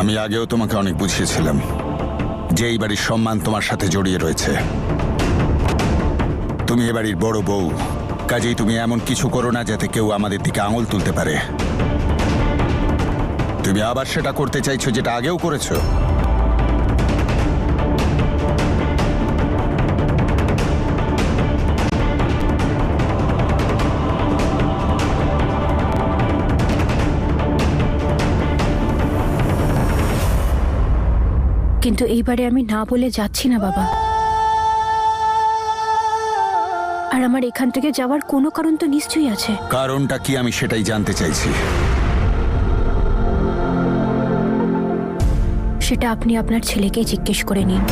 আমি আগেও তোমাকে অনেক বুঝিয়েছিলাম যে এই বাড়ির সম্মান তোমার সাথে জড়িয়ে রয়েছে। তুমি এ বাড়ির বড় বউ, কাজেই তুমি এমন কিছু করো না যাতে কেউ আমাদের দিকে আঙুল তুলতে পারে। তুমি আবার সেটা করতে চাইছো যেটা আগেও করেছো। কিন্তু এইবারে আমি না বলে যাচ্ছি না বাবা। আর আমার এখান থেকে যাওয়ার কোনো কারণ তো নিশ্চয়ই আছে। কারণটা কি আমি সেটাই জানতে চাইছি। সেটা আপনি আপনার ছেলেকেই জিজ্ঞেস করে নিন।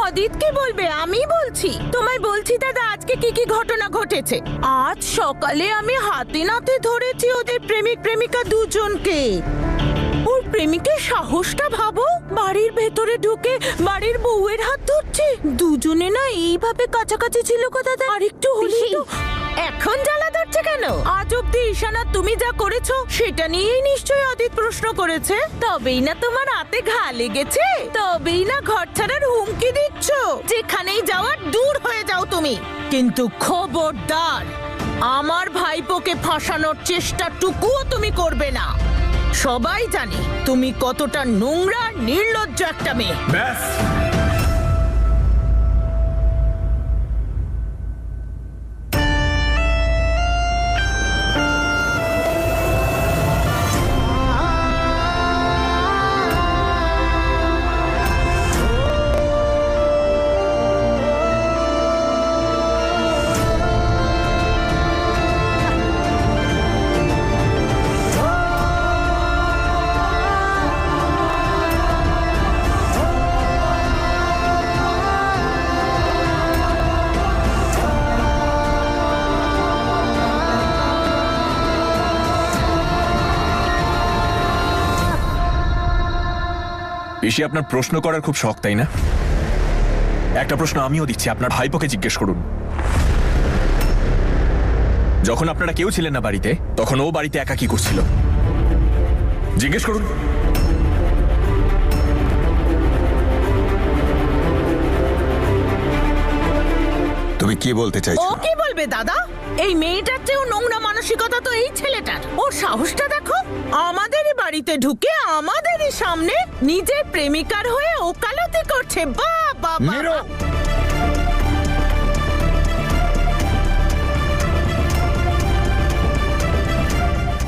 অদিতকে বলবে? আমি বলছি তোমায়, বলছি দাদা আজকে কি কি ঘটনা ঘটেছে। আজ সকালে আমি হাতে নাতে ধরেছি ওদের প্রেমিক প্রেমিকা দুজনকে। ওর প্রেমিকের সাহসটা ভাবো, বাড়ির ভেতরে ঢুকে বাড়ির বউয়ের হাত ধরছে। দুজনে না এইভাবে কাছাকাছি ছিল কথা, আর একটু হলেই তো। এখন জ্বালা ধরছে কেন? আজ অব্দি ঈশানা তুমি যা করেছো সেটা নিয়েই নিশ্চয়ই অদিত প্রশ্ন করেছে। তবেই না তোমার হাতে ঘা লেগেছে, তবেই না ঘর ছাড়ার হুমকি দিচ্ছ। যেখানেই যাওয়ার দূর হয়ে যাও তুমি। কিন্তু খবরদার, আমার ভাইপোকে ফাঁসানোর চেষ্টাটুকুও তুমি করবে না। সবাই জানে তুমি কতটা নোংরা নির্লজ্জ একটা মেয়ে। ব্যাস, পিসি আপনার প্রশ্ন করার খুব শখ, তাই না? একটা প্রশ্ন আমিও দিচ্ছি, আপনার ভাইপোকে জিজ্ঞেস করুন। যখন আপনারা কেউ ছিলেন না বাড়িতে, তখন ও বাড়িতে একা কি করছিল? জিজ্ঞেস করুন। তুমি কি বলতে ও চাইছো? কি বলবে দাদা? এই মেয়েটার চেয়েও নোংরা মানসিকতা তো এই ছেলেটার। ওর সাহসটা দেখো, আমাদেরই বাড়িতে ঢুকে আমাদেরই সামনে নিজের প্রেমিকার হয়ে ওকালতি করছে। বাবা নীরু!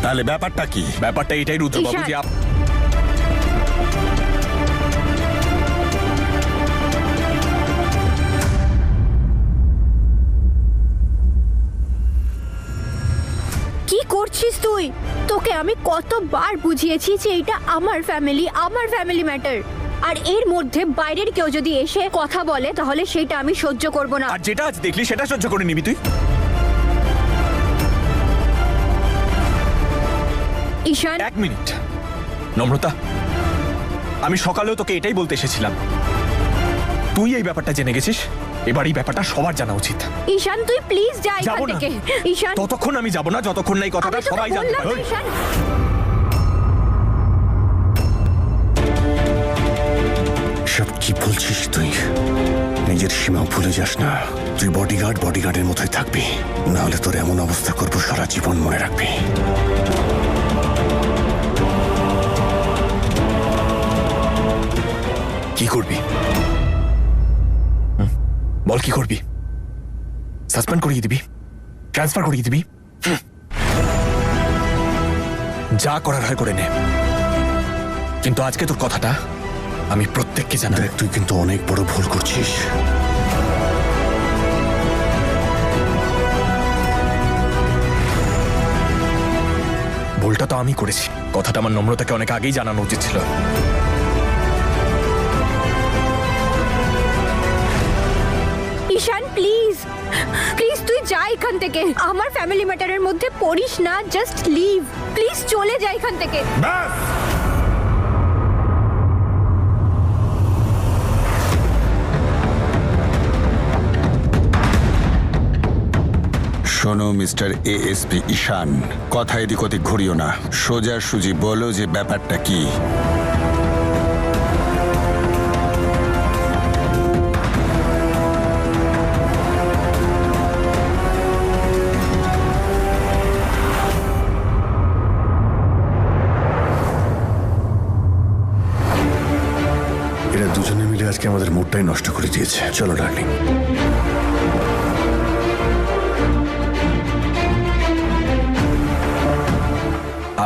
তাহলে ব্যাপারটা কি? ব্যাপারটা এটাই রুদ্রবাবু যে কি করছিস তুই? তোকে আমি কতবার বুঝিয়েছি যে এটা আমার ফ্যামিলি ম্যাটার। আর এর মধ্যে বাইরের কেউ যদি এসে কথা বলে তাহলে সেটা আমি সহ্য করব না। আর যেটা আজ দেখলি সেটা সহ্য করে নিবি তুই? ঈশান, এক মিনিট নম্রতা, আমি সকালেও তোকে এটাই বলতে এসেছিলাম। তুই এই ব্যাপারটা জেনে গেছিস, এবার এই ব্যাপারটা সবার জানা উচিত। ঈশান তুই প্লিজ যা এখান যাবো না। থেকে। ঈশান, ততক্ষণ আমি যাব না যতক্ষণ না এই কথাটা আমি তোকে সবাই জানবে। বললাম না, ঈশান। সব কি বলছিস তুই? নিজের সীমা ভুলে যাস না। তুই বডিগার্ডের মতোই থাকবি, না হলে তোর এমন অবস্থা করবো সারা জীবন মনে রাখবি। কি করবি? বল কি করবি? সাসপেন্ড করিয়ে দিবি? ট্রান্সফার করিয়ে দিবি? যা করার হয় করে নে, কিন্তু আজকে তোর কথাটা আমি প্রত্যেককে জানাবো। দেখ, তুই কিন্তু অনেক বড় ভুল করছিস। ভুলটা তো আমি করেছি, কথাটা আমার নম্রতাকে অনেক আগেই জানানো উচিত ছিল। এখান থেকে। আমার ফ্যামিলি ম্যাটারের মধ্যে পড়িস না, জাস্ট লিভ প্লিজ, চলে যা এখান থেকে। ব্যাস। শোনো মিস্টার এএসপি ঈশান, কথা এদিক ওদিক ঘুরিও না, সোজাসুজি বলো যে ব্যাপারটা কি। এরা দুজনে মিলে আজকে আমাদের মুডটাই নষ্ট করে দিয়েছে। চলো ডার্লিং।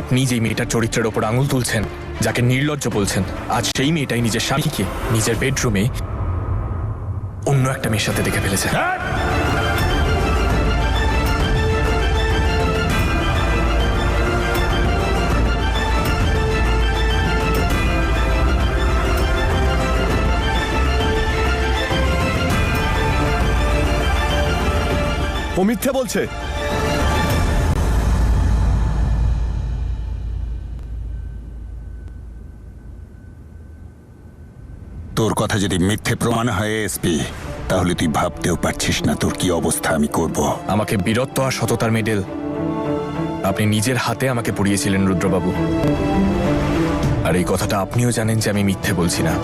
আপনি যেই মেয়েটার চরিত্রের ওপর আঙুল তুলছেন, যাকে নির্লজ্জ বলছেন, আজ সেই মেয়েটাই নিজের স্বামীকে নিজের বেডরুমে অন্য একটা মেয়ের সাথে দেখে ফেলেছে। ও মিথ্যে বলছে। তোর কথা যদি মিথ্যে প্রমাণ হয় এসপি, তাহলে তুই ভাবতেও পারছিস না তোর কি অবস্থা আমি করব। আমাকে বীরত্ব আর সততার মেডেল আপনি নিজের হাতে আমাকে পড়িয়েছিলেন রুদ্রবাবু, আর এই কথাটা আপনিও জানেন যে আমি মিথ্যে বলছি না।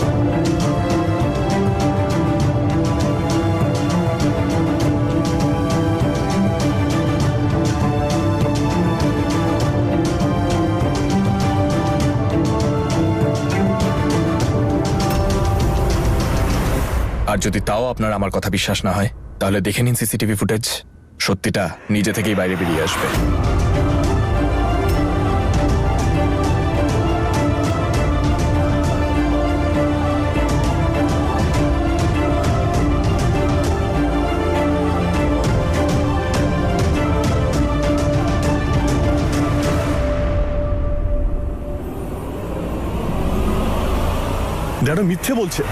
আর যদি তাও আপনার আমার কথা বিশ্বাস না হয়, তাহলে দেখে নিন সিসিটিভি ফুটেজ, সত্যিটা নিজে থেকেই বাইরে বেরিয়ে আসবে। ড্যাডো মিথ্যে বলছে।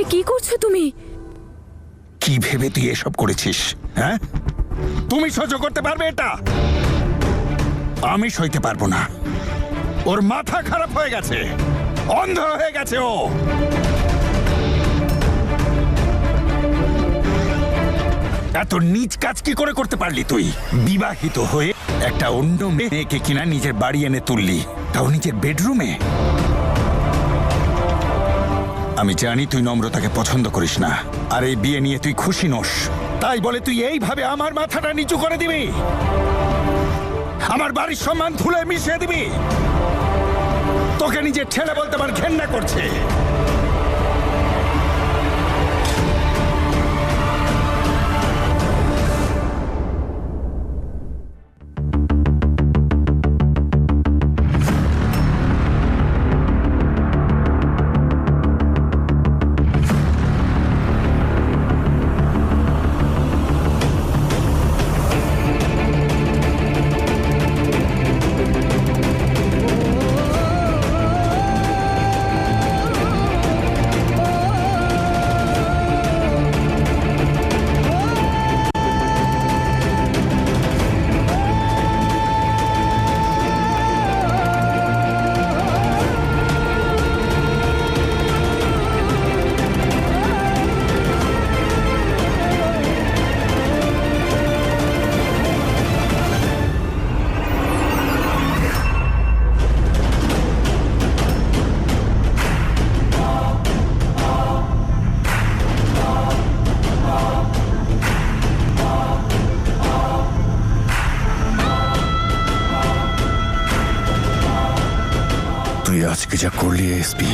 এ কি করছো তুমি? কি ভেবে তুই এসব করেছিস? হ্যাঁ, তুমি সহ্য করতে পারবে এটা? আমি সইতে পারবো না। ওর মাথা খারাপ হয়ে গেছে, অন্ধ হয়ে গেছে ও। এত নীচ কাজ কি করে করতে পারলি তুই? বিবাহিত হয়ে একটা অন্য মেয়েকে কিনা নিজের বাড়ি এনে তুললি, তাও নিজের বেডরুমে। আমি জানি তুই নম্রতাকে পছন্দ করিস না, আর এই বিয়ে নিয়ে তুই খুশি নোস। তাই বলে তুই এইভাবে আমার মাথাটা নিচু করে দিবি? আমার বাড়ির সম্মান ধুলে মিশিয়ে দিবি? তোকে নিজের ছেলে বলতে আমার ঘেন্না করছে। তুই আজকে যা করলি এসপি,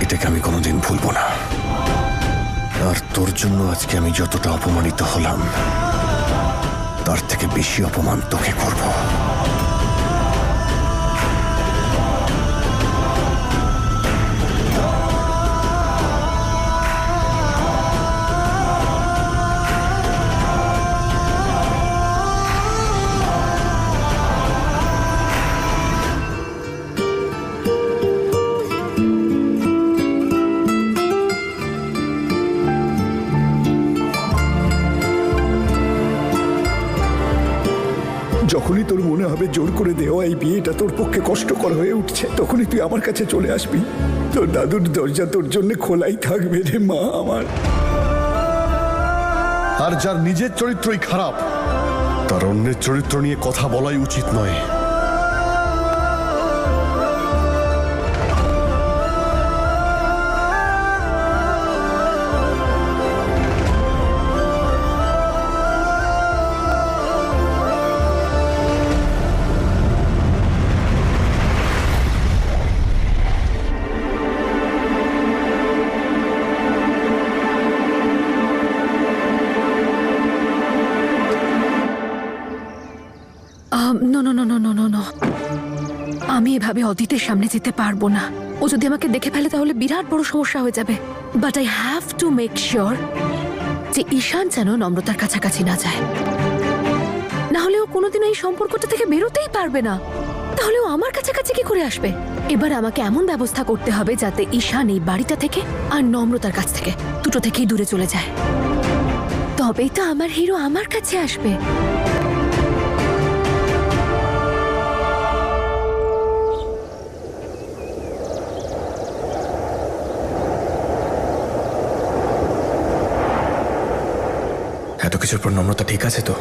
এটাকে আমি কোনোদিন ভুলবো না। আর তোর জন্য আজকে আমি যতটা অপমানিত হলাম, তার থেকে বেশি অপমান তোকে করব। যখনই তোর মনে হবে জোর করে দেওয়া এই বিয়েটা তোর পক্ষে কষ্টকর হয়ে উঠছে, তখনই তুই আমার কাছে চলে আসবি। তোর দাদুর দরজা তোর জন্য খোলাই থাকবে রে মা আমার। আর যার নিজের চরিত্রই খারাপ, তার অন্যের চরিত্র নিয়ে কথা বলাই উচিত নয়। No no no no no no no, আমি এভাবে অদিতের সামনে যেতে পারবো না। ও যদি আমাকে দেখে ফেলে তাহলে বিরাট বড় সমস্যা হয়ে যাবে। But I have to make sure যে ঈশান যেন নম্রতার কাছাকাছি না যায়। না হলে ও কোনোদিন এই সম্পর্কটা থেকে বেরোতেই পারবে না। তাহলে ও আমার কাছাকাছি কি করে আসবে? এবার আমাকে এমন ব্যবস্থা করতে হবে যাতে ঈশান এই বাড়িটা থেকে আর নম্রতার কাছ থেকে দুটো থেকেই দূরে চলে যায়। তবেই তো আমার হিরো আমার কাছে আসবে। এত কিছুর পর নম্রতা ঠিক আছে তো?